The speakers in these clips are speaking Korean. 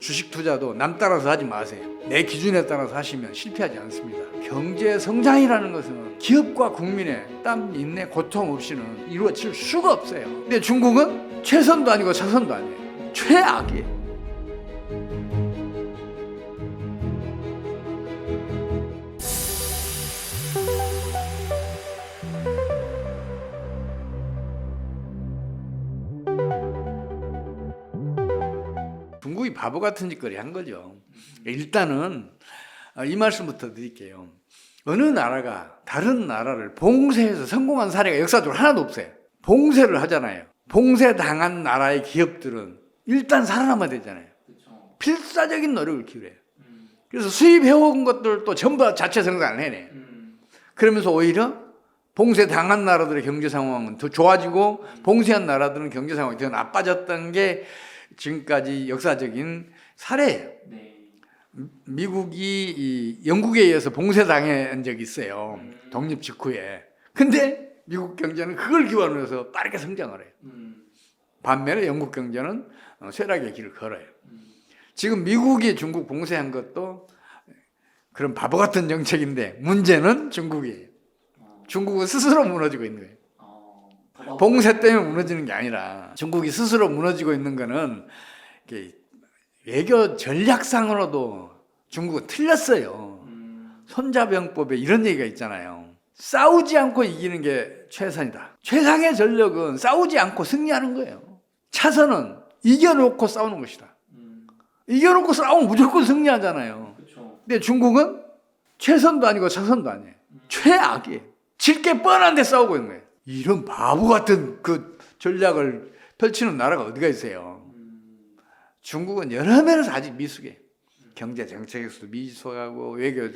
주식 투자도 남 따라서 하지 마세요. 내 기준에 따라서 하시면 실패하지 않습니다. 경제 성장이라는 것은 기업과 국민의 땀, 인내, 고통 없이는 이루어질 수가 없어요. 근데 중국은 최선도 아니고 차선도 아니에요. 최악이에요. 중국이 바보 같은 짓거리 한 거죠. 일단은 이 말씀부터 드릴게요. 어느 나라가 다른 나라를 봉쇄해서 성공한 사례가 역사적으로 하나도 없어요. 봉쇄를 하잖아요. 봉쇄당한 나라의 기업들은 일단 살아남아야 되잖아요. 그렇죠. 필사적인 노력을 기울여요. 그래서 수입해온 것들도 전부 자체 생산을 해내요. 그러면서 오히려 봉쇄당한 나라들의 경제 상황은 더 좋아지고 봉쇄한 나라들은 경제 상황이 더 나빠졌던 게 지금까지 역사적인 사례예요. 네. 미국이 영국에 의해서 봉쇄당한 적이 있어요. 독립 직후에. 근데 미국 경제는 그걸 기반으로 해서 빠르게 성장을 해요. 반면에 영국 경제는 쇠락의 길을 걸어요. 지금 미국이 중국 봉쇄한 것도 그런 바보 같은 정책인데 문제는 중국이에요. 중국은 스스로 무너지고 있는 거예요. 봉쇄 때문에 무너지는 게 아니라 중국이 스스로 무너지고 있는 거는 외교 전략상으로도 중국은 틀렸어요. 손자병법에 이런 얘기가 있잖아요. 싸우지 않고 이기는 게 최선이다. 최상의 전력은 싸우지 않고 승리하는 거예요. 차선은 이겨놓고 싸우는 것이다. 이겨놓고 싸우면 무조건 승리하잖아요. 근데 중국은 최선도 아니고 차선도 아니에요. 최악이에요. 질 게 뻔한데 싸우고 있는 거예요. 이런 바보 같은 그 전략을 펼치는 나라가 어디가 있어요. 중국은 여러 면에서 아직 미숙해. 경제 정책에서도 미숙하고 외교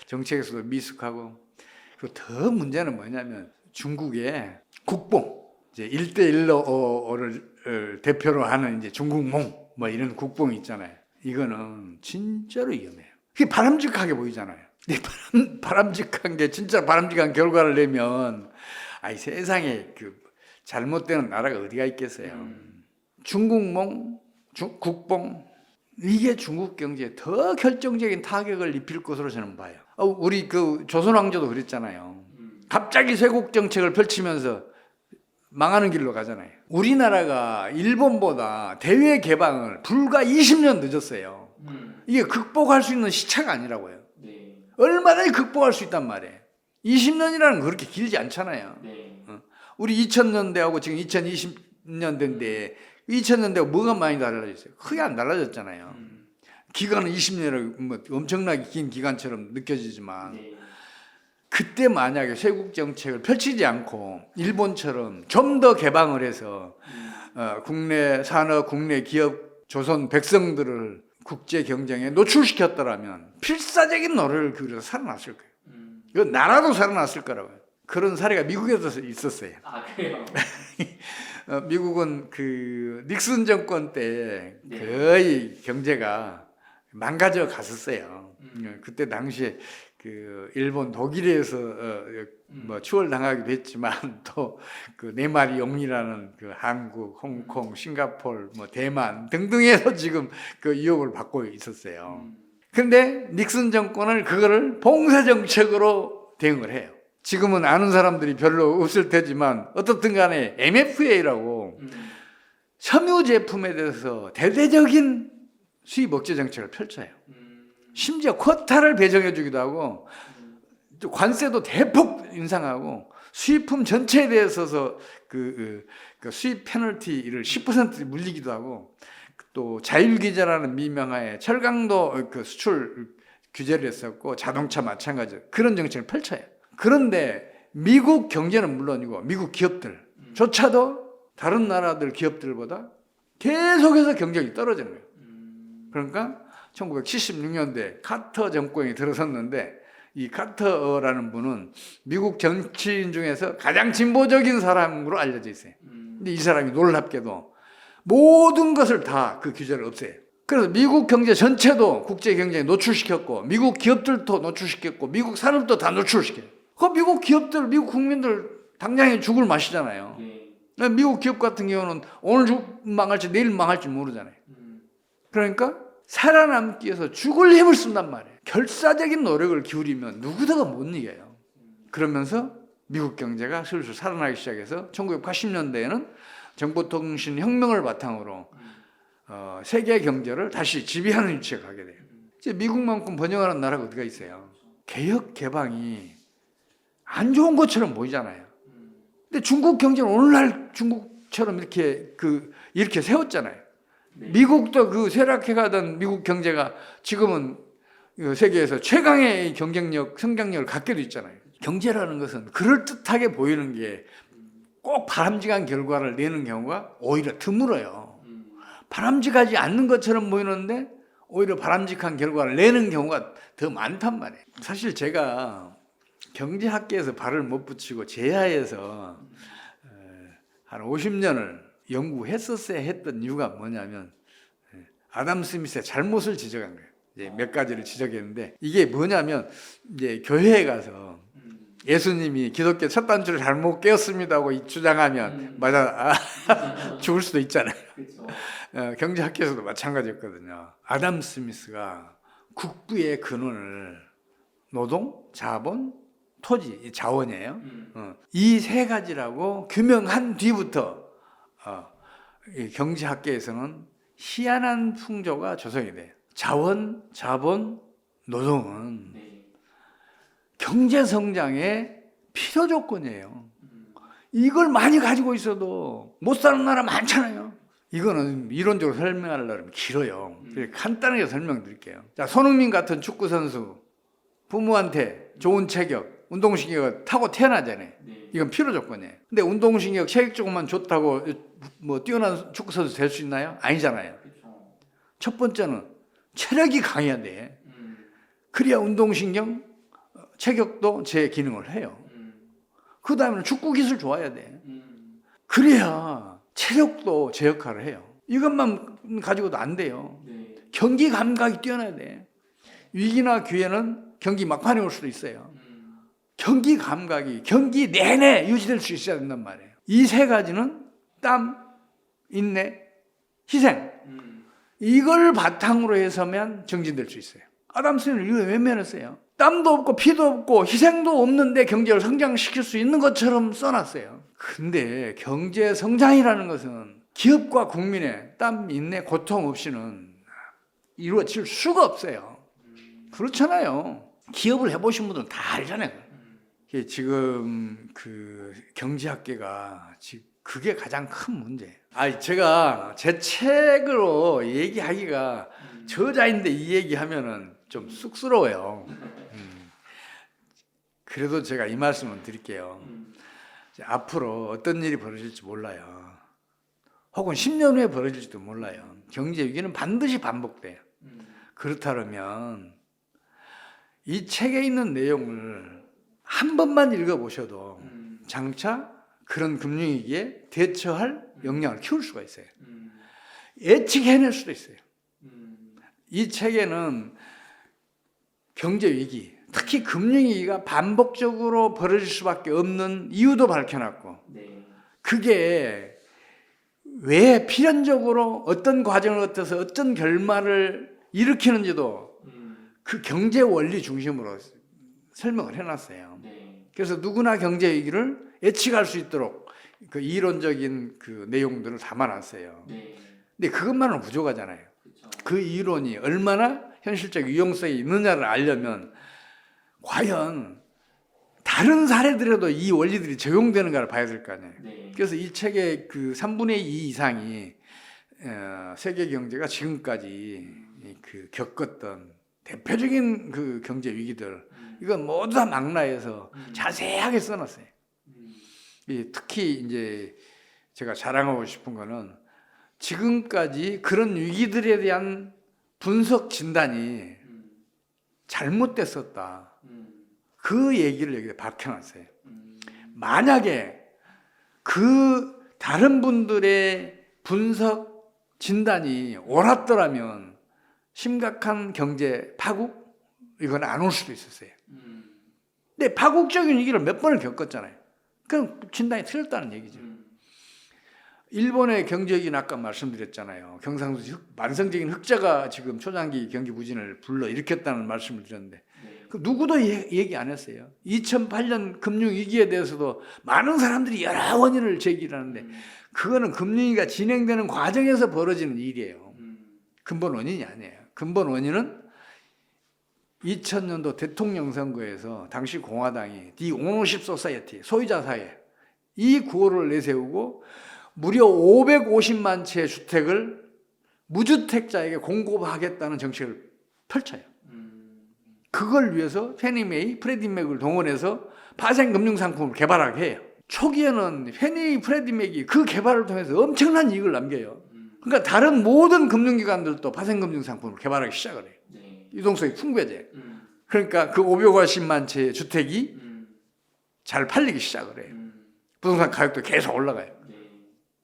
정책에서도 미숙하고. 그리고 더 문제는 뭐냐면 중국의 국뽕, 이제 1대1를 대표로 하는 이제 중국몽 뭐 이런 국뽕이 있잖아요. 이거는 진짜로 위험해요. 그게 바람직하게 보이잖아요. 근데 바람직한 게 진짜 바람직한 결과를 내면 아이 세상에 그 잘못되는 나라가 어디가 있겠어요. 중국몽, 국뽕 이게 중국 경제에 더 결정적인 타격을 입힐 것으로 저는 봐요. 우리 그 조선 왕조도 그랬잖아요. 갑자기 쇄국 정책을 펼치면서 망하는 길로 가잖아요. 우리나라가 일본보다 대외 개방을 불과 20년 늦었어요. 이게 극복할 수 있는 시차가 아니라고요. 네. 얼마든지 극복할 수 있단 말이에요. 20년이라는 건 그렇게 길지 않잖아요. 네. 우리 2000년대하고 지금 2020년대인데 2000년대가 뭐가 많이 달라졌어요? 크게 안 달라졌잖아요. 기간은 20년이라고 뭐 엄청나게 긴 기간처럼 느껴지지만 네. 그때 만약에 쇄국 정책을 펼치지 않고 일본처럼 좀 더 개방을 해서 국내 산업, 국내 기업, 조선 백성들을 국제 경쟁에 노출시켰더라면 필사적인 노래를 기울여서 살아났을 거예요. 이건 나라도 살아났을 거라고요. 그런 사례가 미국에서 있었어요. 아, 그래요? 미국은 그 닉슨 정권 때 거의 경제가 망가져 갔었어요. 그때 당시에 그 일본 독일에서 뭐 추월당하기도 했지만 또 그 네 마리 용이라는 그 한국, 홍콩, 싱가포르, 뭐 대만 등등에서 지금 그 유혹을 받고 있었어요. 그런데 닉슨 정권은 그거를 봉쇄 정책으로 대응을 해요. 지금은 아는 사람들이 별로 없을 테지만 어떻든 간에 MFA라고 섬유 제품에 대해서 대대적인 수입 억제 정책을 펼쳐요. 심지어 쿼타를 배정해 주기도 하고 관세도 대폭 인상하고 수입품 전체에 대해서 그 수입 페널티를 10% 물리기도 하고 또 자율규제라는 미명하에 철강도 그 수출 규제를 했었고 자동차 마찬가지로 그런 정책을 펼쳐요. 그런데 미국 경제는 물론이고 미국 기업들조차도 다른 나라들 기업들보다 계속해서 경쟁이 떨어지는 거예요. 그러니까 1976년대 카터 정권이 들어섰는데 이 카터라는 분은 미국 정치인 중에서 가장 진보적인 사람으로 알려져 있어요. 근데 이 사람이 놀랍게도 모든 것을 다 그 규제를 없애요. 그래서 미국 경제 전체도 국제 경쟁에 노출시켰고 미국 기업들도 노출시켰고 미국 산업도 다 노출시켜요. 그 미국 기업들, 미국 국민들 당장에 죽을 맛이잖아요. 미국 기업 같은 경우는 오늘 망할지 내일 망할지 모르잖아요. 그러니까 살아남기 위해서 죽을 힘을 쓴단 말이에요. 결사적인 노력을 기울이면 누구다가 못 이겨요. 그러면서 미국 경제가 슬슬 살아나기 시작해서 1980년대에는 정보통신 혁명을 바탕으로 세계 경제를 다시 지배하는 위치에 가게 돼요. 이제 미국만큼 번영하는 나라가 어디가 있어요? 개혁 개방이 안 좋은 것처럼 보이잖아요. 근데 중국 경제는 오늘날 중국처럼 이렇게 세웠잖아요. 미국도 그 쇠락해가던 미국 경제가 지금은 세계에서 최강의 경쟁력, 성장력을 갖게 돼 있잖아요. 경제라는 것은 그럴듯하게 보이는 게 꼭 바람직한 결과를 내는 경우가 오히려 드물어요. 바람직하지 않는 것처럼 보이는데 오히려 바람직한 결과를 내는 경우가 더 많단 말이에요. 사실 제가 경제학계에서 발을 못 붙이고 제야에서 한 50년을 연구했었어야 했던 이유가 뭐냐면 아담 스미스의 잘못을 지적한 거예요. 이제 몇 가지를 지적했는데 이게 뭐냐면 이제 교회에 가서 예수님이 기독교 첫 단추를 잘못 깨었습니다고 주장하면 맞아 죽을 수도 있잖아요. 경제학계에서도 마찬가지였거든요. 아담 스미스가 국부의 근원을 노동, 자본, 토지, 자원이에요. 이 세 가지라고 규명한 뒤부터 경제학계에서는 희한한 풍조가 조성이 돼요. 자원, 자본, 노동은 경제 성장의 필요 조건이에요. 이걸 많이 가지고 있어도 못 사는 나라 많잖아요. 이거는 이론적으로 설명하려면 길어요. 간단하게 설명드릴게요. 자, 손흥민 같은 축구 선수 부모한테 좋은 체격, 운동신경을 타고 태어나잖아요. 이건 필요 조건이에요. 근데 운동신경, 체격 조금만 좋다고 뭐 뛰어난 축구 선수 될 수 있나요? 아니잖아요. 첫 번째는 체력이 강해야 돼. 그래야 운동신경, 체격도 제 기능을 해요. 그 다음에는 축구 기술 좋아야 돼. 그래야 체력도 제 역할을 해요. 이것만 가지고도 안 돼요. 경기 감각이 뛰어나야 돼. 위기나 기회는 경기 막판에 올 수도 있어요. 경기 감각이 경기 내내 유지될 수 있어야 된단 말이에요. 이 세 가지는 땀, 인내, 희생. 이걸 바탕으로 해서면 정진될 수 있어요. 아담 스미스는 이거 왜 면했어요? 땀도 없고 피도 없고 희생도 없는데 경제를 성장시킬 수 있는 것처럼 써놨어요. 근데 경제 성장이라는 것은 기업과 국민의 땀, 인내, 고통 없이는 이루어질 수가 없어요. 그렇잖아요. 기업을 해보신 분들은 다 알잖아요. 지금 그 경제학계가 지금 그게 가장 큰 문제예요. 제가 제 책으로 얘기하기가 저자인데 이 얘기하면은 좀 쑥스러워요. 그래도 제가 이 말씀을 드릴게요. 앞으로 어떤 일이 벌어질지 몰라요. 혹은 10년 후에 벌어질지도 몰라요. 경제 위기는 반드시 반복돼요. 그렇다면 이 책에 있는 내용을 한 번만 읽어보셔도 장차 그런 금융위기에 대처할 역량을 키울 수가 있어요. 예측해낼 수도 있어요. 이 책에는 경제위기, 특히 금융위기가 반복적으로 벌어질 수밖에 없는 이유도 밝혀놨고 그게 왜 필연적으로 어떤 과정을 거쳐서 어떤 결말을 일으키는지도 그 경제 원리 중심으로 설명을 해놨어요. 그래서 누구나 경제 위기를 예측할 수 있도록 그 이론적인 그 내용들을 담아놨어요. 근데 그것만은 부족하잖아요. 그 이론이 얼마나 현실적 유용성이 있느냐를 알려면 과연 다른 사례들에도 이 원리들이 적용되는가를 봐야 될 거 아니에요. 그래서 이 책의 그 3분의 2 이상이 세계 경제가 지금까지 그 겪었던 대표적인 그 경제 위기들 이건 모두 다 망라해서 자세하게 써놨어요. 특히 이제 제가 자랑하고 싶은 거는 지금까지 그런 위기들에 대한 분석 진단이 잘못됐었다. 그 얘기를 여기에 박혀놨어요. 만약에 그 다른 분들의 분석 진단이 옳았더라면 심각한 경제 파국? 이건 안 올 수도 있었어요. 근데 파국적인 위기를 몇 번을 겪었잖아요. 그럼 진단이 틀렸다는 얘기죠. 일본의 경제위기는 아까 말씀드렸잖아요. 경상도지 만성적인 흑자가 지금 초장기 경기 부진을 불러일으켰다는 말씀을 드렸는데 그 누구도 얘기 안 했어요. 2008년 금융위기에 대해서도 많은 사람들이 여러 원인을 제기하는데 그거는 금융위기가 진행되는 과정에서 벌어지는 일이에요. 근본 원인이 아니에요. 근본 원인은 2000년도 대통령 선거에서 당시 공화당이 The Ownership Society, 소유자 사회 이 구호를 내세우고 무려 550만 채의 주택을 무주택자에게 공급하겠다는 정책을 펼쳐요. 그걸 위해서 페니메이, 프레디맥을 동원해서 파생금융상품을 개발하게 해요. 초기에는 페니, 프레디맥이 그 개발을 통해서 엄청난 이익을 남겨요. 그러니까 다른 모든 금융기관들도 파생금융상품을 개발하기 시작을 해요. 유동성이 풍부해져요. 그러니까 그 550만 채의 주택이 잘 팔리기 시작을 해요. 부동산 가격도 계속 올라가요.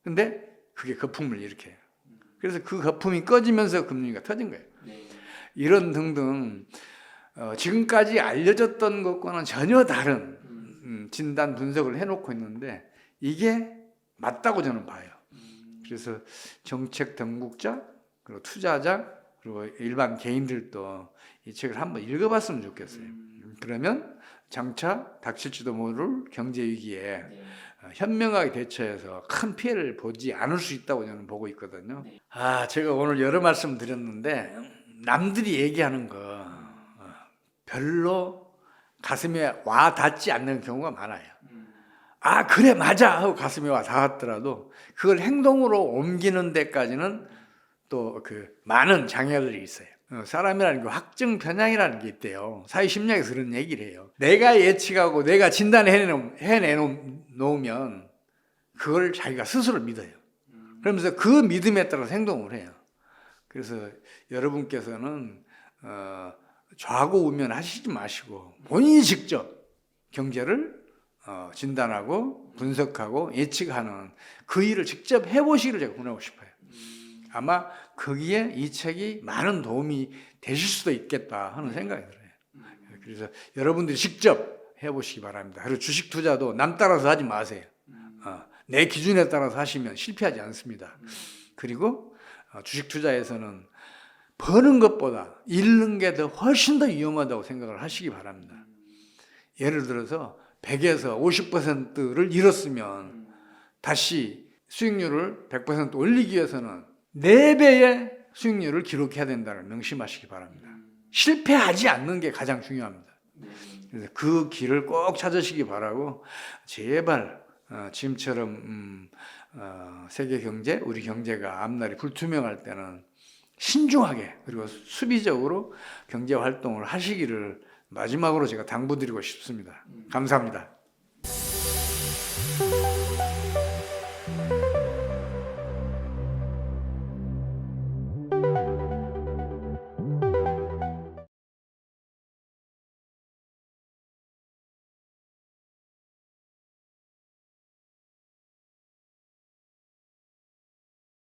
근데 그게 거품을 일으켜요. 그래서 그 거품이 꺼지면서 금융위기가 터진 거예요. 이런 등등 지금까지 알려졌던 것과는 전혀 다른 진단 분석을 해놓고 있는데 이게 맞다고 저는 봐요. 그래서 정책 당국자 그리고 투자자 그리고 일반 개인들도 이 책을 한번 읽어봤으면 좋겠어요. 그러면 장차 닥칠지도 모를 경제 위기에 현명하게 대처해서 큰 피해를 보지 않을 수 있다고 저는 보고 있거든요. 제가 오늘 여러 말씀 드렸는데 남들이 얘기하는 거 별로 가슴에 와 닿지 않는 경우가 많아요. 그래 맞아 하고 가슴에 와 닿았더라도 그걸 행동으로 옮기는 데까지는 또 그 많은 장애들이 있어요. 사람이라는 게 확증 편향이라는 게 있대요. 사회심리학에서 그런 얘기를 해요. 내가 예측하고 내가 해내놓으면 그걸 자기가 스스로 믿어요. 그러면서 그 믿음에 따라서 행동을 해요. 그래서 여러분께서는 좌고우면 하시지 마시고 본인이 직접 경제를 진단하고 분석하고 예측하는 그 일을 직접 해보시기를 제가 권하고 싶어요. 아마 거기에 이 책이 많은 도움이 되실 수도 있겠다 하는 생각이 들어요. 그래서 여러분들이 직접 해보시기 바랍니다. 그리고 주식 투자도 남 따라서 하지 마세요. 내 기준에 따라서 하시면 실패하지 않습니다. 그리고 주식 투자에서는 버는 것보다 잃는 게 더 훨씬 더 위험하다고 생각을 하시기 바랍니다. 예를 들어서 100에서 50%를 잃었으면 다시 수익률을 100% 올리기 위해서는 4배의 수익률을 기록해야 된다는 명심하시기 바랍니다. 실패하지 않는 게 가장 중요합니다. 그래서 그 길을 꼭 찾으시기 바라고 제발 지금처럼 세계 경제, 우리 경제가 앞날이 불투명할 때는 신중하게 그리고 수비적으로 경제 활동을 하시기를 마지막으로 제가 당부드리고 싶습니다. 감사합니다.